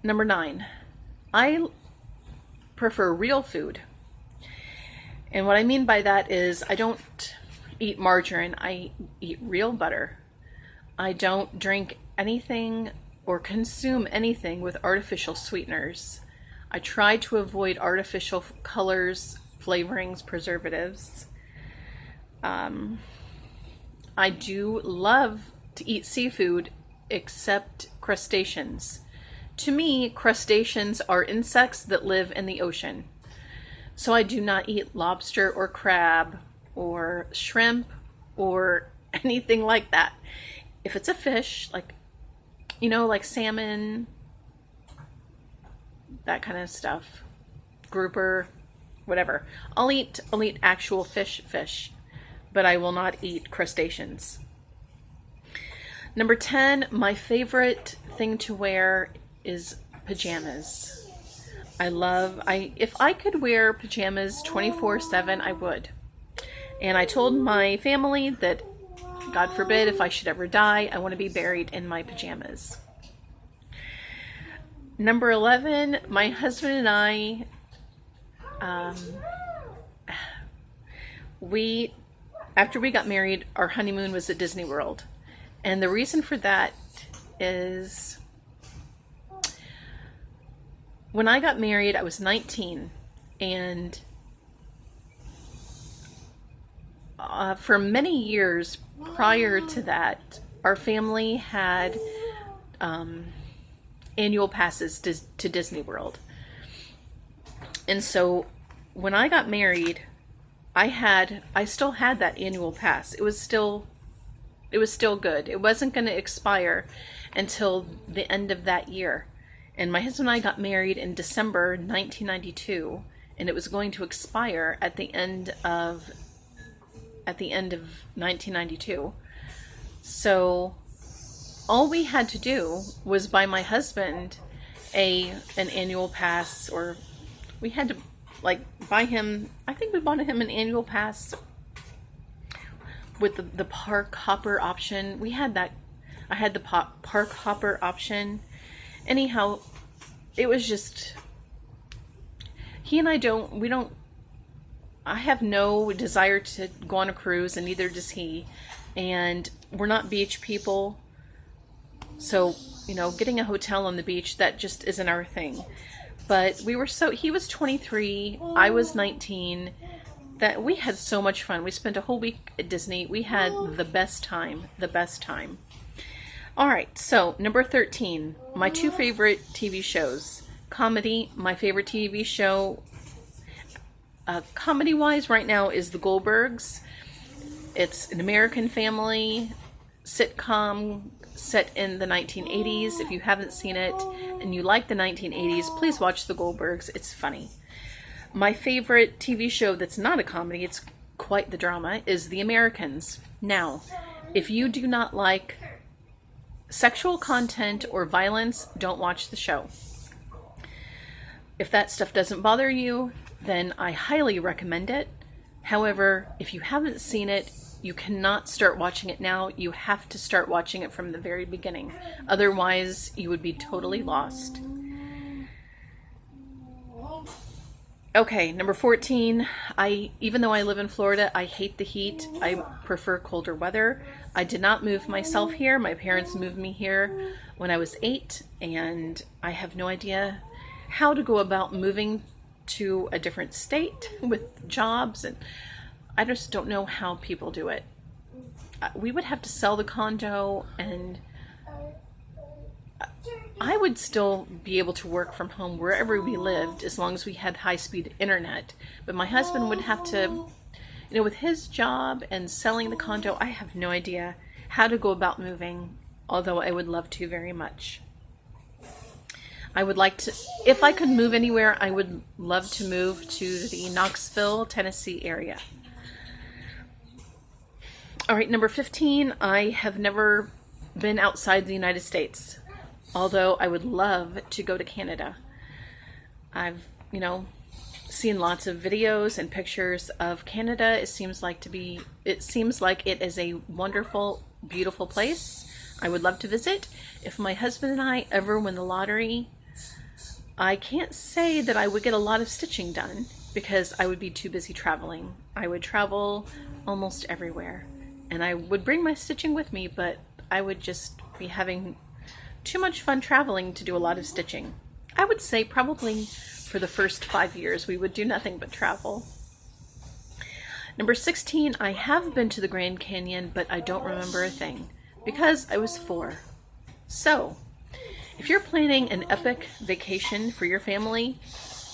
Number 9. I prefer real food. And what I mean by that is I don't eat margarine, I eat real butter. I don't drink anything or consume anything with artificial sweeteners. I try to avoid artificial colors, flavorings, preservatives. I do love to eat seafood, except crustaceans. To me, crustaceans are insects that live in the ocean. So I do not eat lobster or crab or shrimp or anything like that. If it's a fish, like, you know, like salmon, that kind of stuff, grouper, whatever. I'll eat actual fish, but I will not eat crustaceans. Number 10, my favorite thing to wear is pajamas. If I could wear pajamas 24/7, I would. And I told my family that, God forbid, if I should ever die, I want to be buried in my pajamas. Number 11, my husband and I, after we got married, our honeymoon was at Disney World. And the reason for that is when I got married, I was 19. And for many years prior to that, our family had annual passes to Disney World. And so when I got married, I still had that annual pass. It was still good. It wasn't going to expire until the end of that year. And my husband and I got married in December 1992, and it was going to expire at the end of 1992. So all we had to do was buy my husband an annual pass, or we had to buy him, I think we bought him an annual pass with the park hopper option. I had the park hopper option. Anyhow, it was just, he and I have no desire to go on a cruise, and neither does he. And we're not beach people. So, getting a hotel on the beach, that just isn't our thing. But he was 23, I was 19, that we had so much fun. We spent a whole week at Disney. We had the best time. All right, so number 13, my two favorite TV shows. Comedy, my favorite TV show, comedy-wise right now, is The Goldbergs. It's an American family sitcom set in the 1980s. If you haven't seen it and you like the 1980s, please watch The Goldbergs. It's funny. My favorite TV show that's not a comedy, it's quite the drama, is The Americans. Now, if you do not like sexual content or violence, don't watch the show. If that stuff doesn't bother you, then I highly recommend it. However, if you haven't seen it, you cannot start watching it now. You have to start watching it from the very beginning. Otherwise, you would be totally lost. Okay, number 14. Even though I live in Florida, I hate the heat. I prefer colder weather. I did not move myself here. My parents moved me here when I was 8, and I have no idea how to go about moving to a different state with jobs, and I just don't know how people do it. We would have to sell the condo, and I would still be able to work from home wherever we lived as long as we had high-speed internet. But my husband would have to, with his job and selling the condo, I have no idea how to go about moving, although I would love to very much. I would like to, if I could move anywhere, I would love to move to the Knoxville, Tennessee area. All right, number 15, I have never been outside the United States, although I would love to go to Canada. I've, seen lots of videos and pictures of Canada. It seems like it is a wonderful, beautiful place. I would love to visit. If my husband and I ever win the lottery, I can't say that I would get a lot of stitching done because I would be too busy traveling. I would travel almost everywhere, and I would bring my stitching with me, but I would just be having too much fun traveling to do a lot of stitching. I would say probably for the first 5 years we would do nothing but travel. Number 16, I have been to the Grand Canyon, but I don't remember a thing because I was 4. So, if you're planning an epic vacation for your family,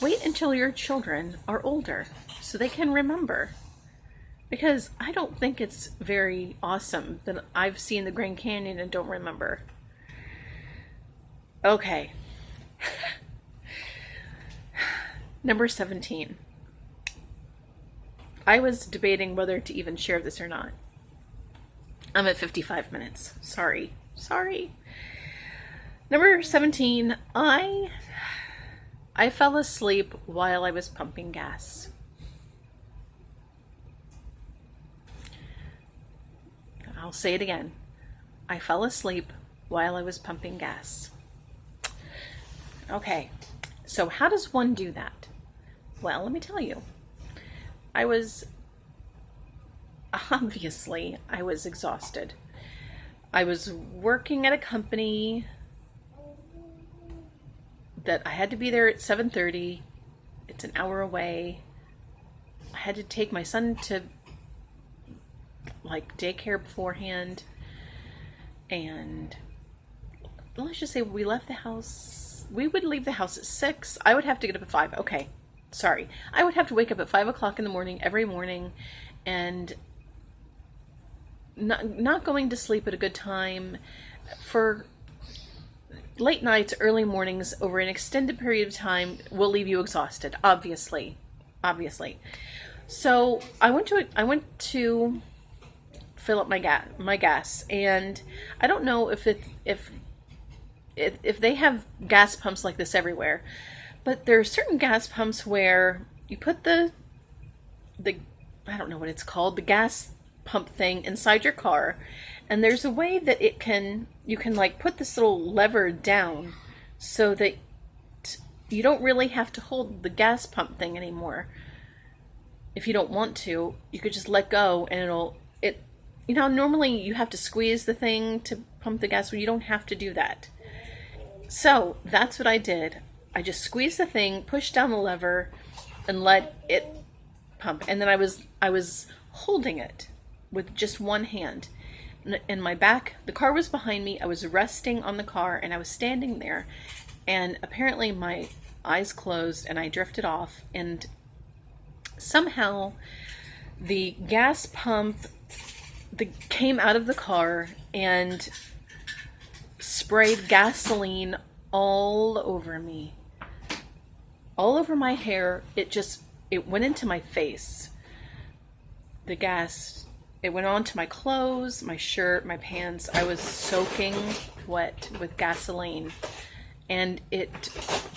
wait until your children are older so they can remember. Because I don't think it's very awesome that I've seen the Grand Canyon and don't remember. Okay. Number 17. I was debating whether to even share this or not. I'm at 55 minutes. Sorry. Number 17. I fell asleep while I was pumping gas. I'll say it again. I fell asleep while I was pumping gas. Okay, so how does one do that? Well, let me tell you. I was exhausted. I was working at a company that I had to be there at 7:30. It's an hour away. I had to take my son to daycare beforehand, and let's just say we left the house. We would leave the house at 6. I would have to get up at 5. Okay, sorry. I would have to wake up at 5 o'clock in the morning every morning, and not going to sleep at a good time for late nights, early mornings over an extended period of time will leave you exhausted. Obviously. So I went to fill up my gas, and I don't know if they have gas pumps like this everywhere, but there are certain gas pumps where you put the I don't know what it's called, the gas pump thing inside your car, and there's a way that you can put this little lever down so that you don't really have to hold the gas pump thing anymore. If you don't want to, you could just let go, and normally you have to squeeze the thing to pump the gas, but you don't have to do that. So that's what I did. I just squeezed the thing, pushed down the lever, and let it pump. And then I was holding it with just one hand. In my back, the car was behind me. I was resting on the car, and I was standing there. And apparently my eyes closed, and I drifted off. And somehow the gas pump came out of the car and sprayed gasoline all over me, all over my hair. It went into my face. The gas, it went onto my clothes, my shirt, my pants. I was soaking wet with gasoline, and it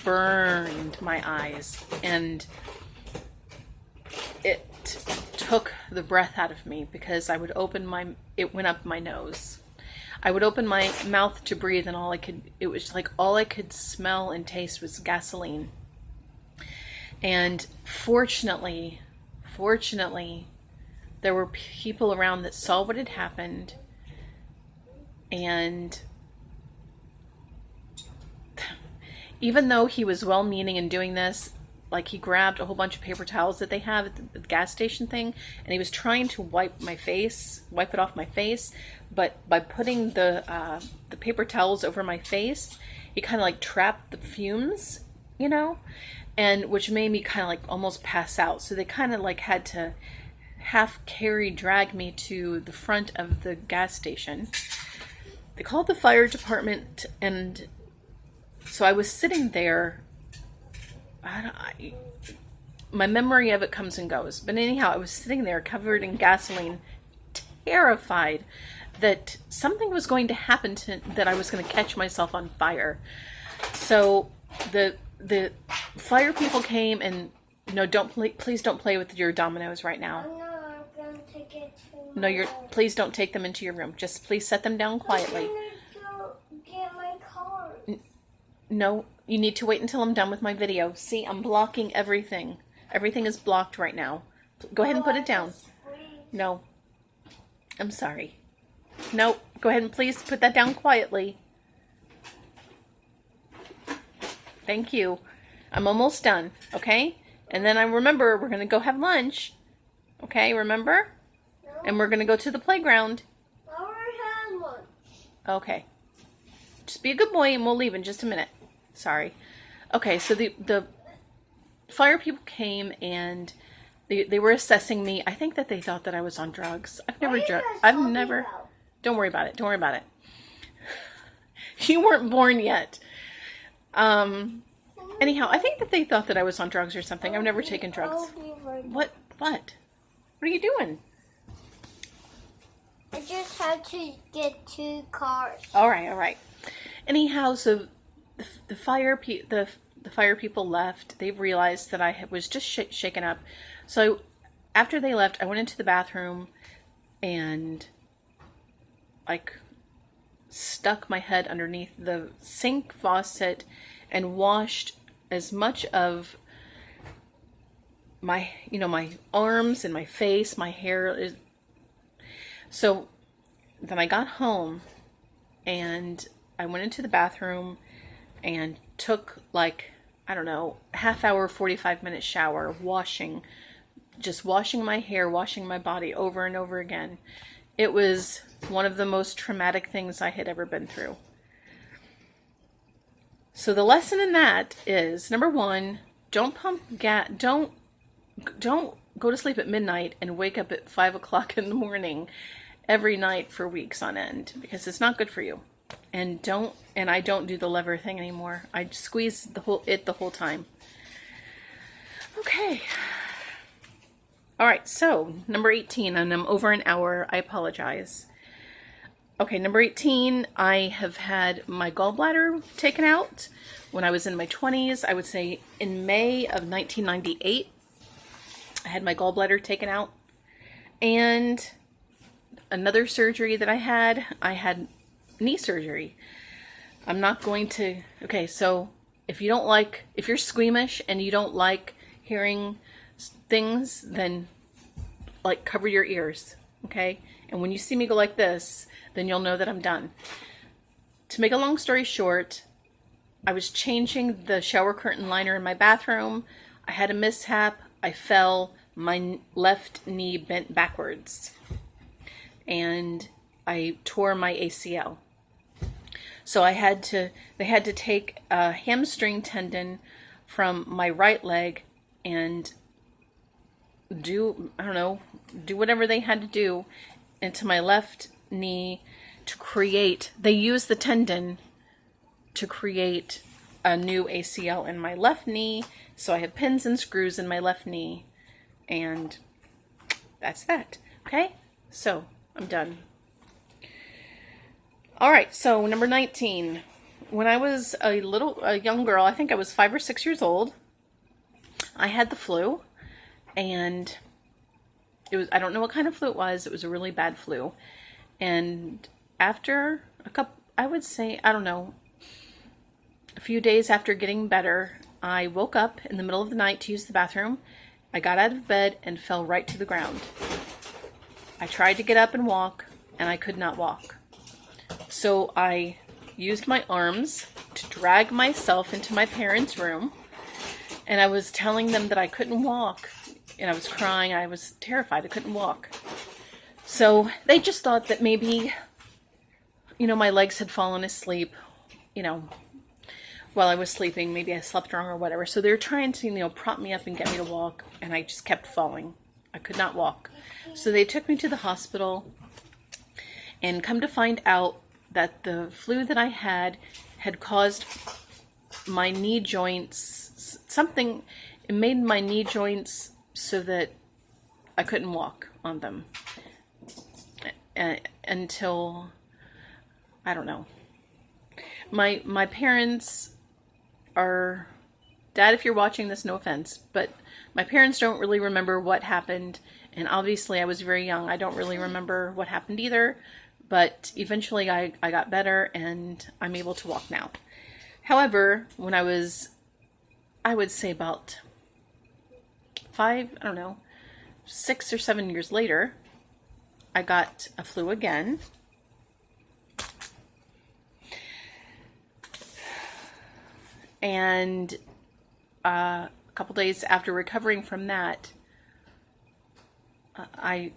burned my eyes, and it took the breath out of me because I would it went up my nose. I would open my mouth to breathe, and all I could smell and taste was gasoline. And fortunately, there were people around that saw what had happened, and even though he was well-meaning in doing this, he grabbed a whole bunch of paper towels that they have at the gas station thing, and he was trying to wipe it off my face, but by putting the paper towels over my face, he kind of trapped the fumes, and which made me kind of almost pass out. So they kind of had to drag me to the front of the gas station. They called the fire department, and so I was sitting there. My memory of it comes and goes, but anyhow, I was sitting there covered in gasoline, terrified that something was going to happen that I was going to catch myself on fire. So the fire people came, and no, please don't play with your dominoes right now. I'm not going to take it to my room. Please don't take them into your room. Just please set them down quietly. I'm going to go get my car. No, You need to wait until I'm done with my video. See, I'm blocking everything. Everything is blocked right now. Go ahead and put it down. No. I'm sorry. No, go ahead and please put that down quietly. Thank you. I'm almost done, okay? And then I remember we're going to go have lunch. Okay, remember? No. And we're going to go to the playground. I already had lunch. Okay. Just be a good boy and we'll leave in just a minute. Sorry. Okay, so the fire people came and they were assessing me. I think that they thought that I was on drugs. I've never. Don't worry about it. Don't worry about it. You weren't born yet. Anyhow, I think that they thought that I was on drugs or something. I've never taken drugs. What? What are you doing? I just had to get 2 cars. All right. Anyhow, so the fire people left. They realized that I was just shaken up. So after they left, I went into the bathroom and like stuck my head underneath the sink faucet and washed as much of my, my arms and my face, my hair. So then I got home and I went into the bathroom and took like, I don't know, half hour, 45-minute shower, just washing my hair, washing my body over and over again. It was one of the most traumatic things I had ever been through. So the lesson in that is, number 1, don't go to sleep at midnight and wake up at 5 o'clock in the morning every night for weeks on end, because it's not good for you. And I don't do the lever thing anymore. I squeeze the whole time. Okay. All right, so number 18, and I'm over an hour. I apologize. Okay, number 18, I have had my gallbladder taken out when I was in my 20s. I would say in May of 1998, I had my gallbladder taken out. And another surgery that I had knee surgery. I'm not going to, okay, so if you're squeamish and you don't like hearing things, then like cover your ears, okay? And when you see me go like this, then you'll know that I'm done. To make a long story short, I was changing the shower curtain liner in my bathroom. I had a mishap. I fell. My left knee bent backwards. And I tore my ACL. So they had to take a hamstring tendon from my right leg and do whatever they had to do into my left knee they used the tendon to create a new ACL in my left knee. So I have pins and screws in my left knee, and that's that. Okay, so I'm done. All right, so number 19. When I was a young girl, I think I was 5 or 6 years old, I had the flu, and I don't know what kind of flu it was. It was a really bad flu. And after I would say, I don't know, a few days after getting better, I woke up in the middle of the night to use the bathroom. I got out of bed and fell right to the ground. I tried to get up and walk, and I could not walk. So I used my arms to drag myself into my parents' room, and I was telling them that I couldn't walk, and I was crying. I was terrified. I couldn't walk. So they just thought that maybe, my legs had fallen asleep, while I was sleeping. Maybe I slept wrong or whatever. So they were trying to, prop me up and get me to walk, and I just kept falling. I could not walk. So they took me to the hospital, and come to find out that the flu that I had caused my knee joints, it made my knee joints so that I couldn't walk on them until, I don't know. My parents are, Dad, if you're watching this, no offense, but my parents don't really remember what happened, and obviously I was very young. I don't really remember what happened either, but eventually I got better, and I'm able to walk now. However, when I would say about 6 or 7 years later, I got a flu again. And a couple days after recovering from that, I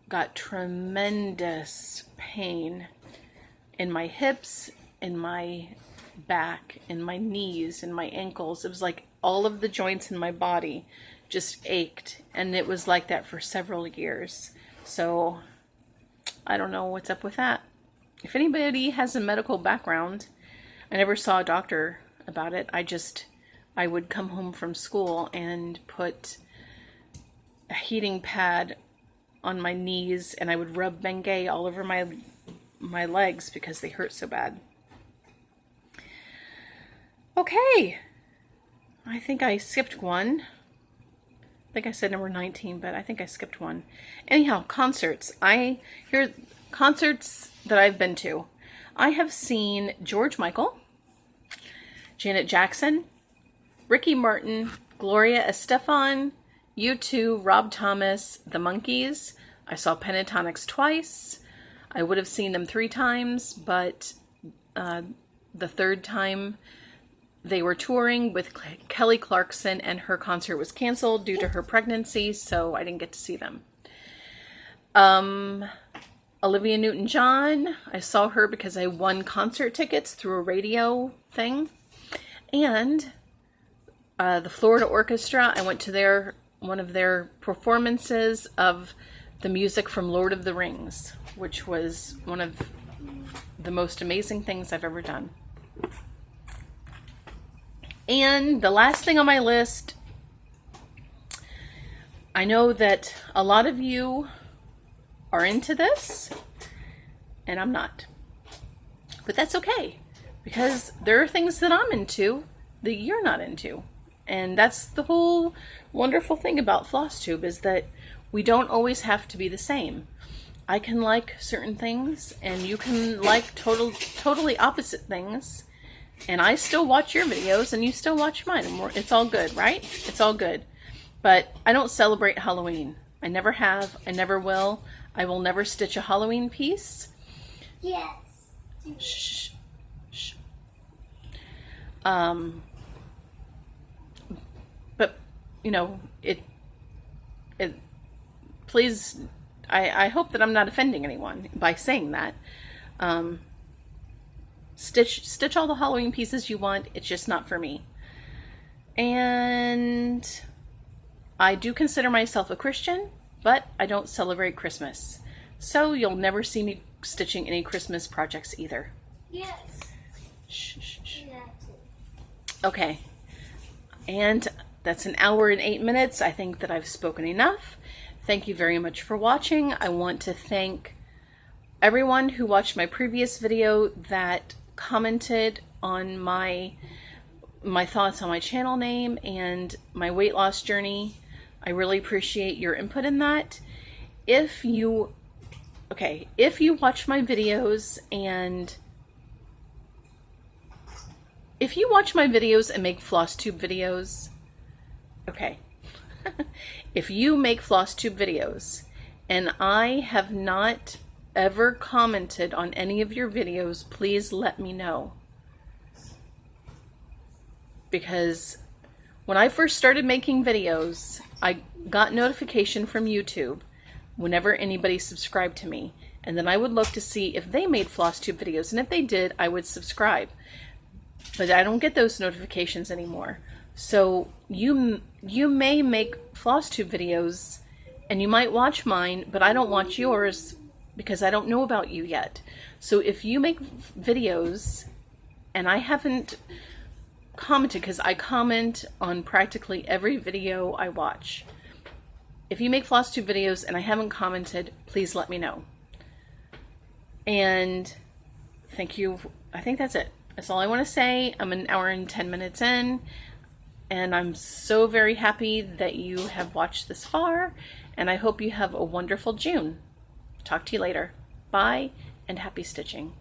got tremendous pain in my hips, in my back, in my knees, in my ankles. It was like all of the joints in my body just ached, and it was like that for several years. So I don't know what's up with that. If anybody has a medical background, I never saw a doctor about it. I would come home from school and put a heating pad on my knees, and I would rub Bengay all over my legs because they hurt so bad. Okay, I think I skipped one. I think I said number 19, but I think I skipped one. Anyhow, concerts. Here concerts that I've been to. I have seen George Michael, Janet Jackson, Ricky Martin, Gloria Estefan, U2, Rob Thomas, The Monkees. I saw Pentatonics twice. I would have seen them 3 times, but the third time they were touring with Kelly Clarkson, and her concert was canceled due to her pregnancy, so I didn't get to see them. Olivia Newton-John, I saw her because I won concert tickets through a radio thing. And the Florida Orchestra, I went to one of their performances of the music from Lord of the Rings, which was one of the most amazing things I've ever done. And the last thing on my list, I know that a lot of you are into this, and I'm not. But that's okay, because there are things that I'm into that you're not into. And that's the whole wonderful thing about FlossTube, is that we don't always have to be the same. I can like certain things, and you can like totally opposite things. And I still watch your videos, and you still watch mine. And it's all good, right? It's all good. But I don't celebrate Halloween. I never have. I never will. I will never stitch a Halloween piece. Yes. Shh. Shh. But, please, I hope that I'm not offending anyone by saying that. Stitch all the Halloween pieces you want. It's just not for me. And I do consider myself a Christian, but I don't celebrate Christmas. So you'll never see me stitching any Christmas projects either. Yes. Shh, shh, shh. Okay. And that's 1 hour and 8 minutes. I think that I've spoken enough. Thank you very much for watching. I want to thank everyone who watched my previous video that commented on my thoughts on my channel name and my weight loss journey. I really appreciate your input in that. If you watch my videos and make FlossTube videos, okay. If you make FlossTube videos and I have not ever commented on any of your videos, please let me know. Because when I first started making videos, I got notification from YouTube whenever anybody subscribed to me. And then I would look to see if they made FlossTube videos. And if they did, I would subscribe. But I don't get those notifications anymore. So you may make FlossTube videos and you might watch mine, but I don't watch yours because I don't know about you yet. So if you make videos and I haven't commented, because I comment on practically every video I watch. If you make FlossTube videos and I haven't commented, please let me know. And thank you. I think that's it. That's all I want to say. I'm 1 hour and 10 minutes in, and I'm so very happy that you have watched this far, and I hope you have a wonderful June. Talk to you later. Bye, and happy stitching.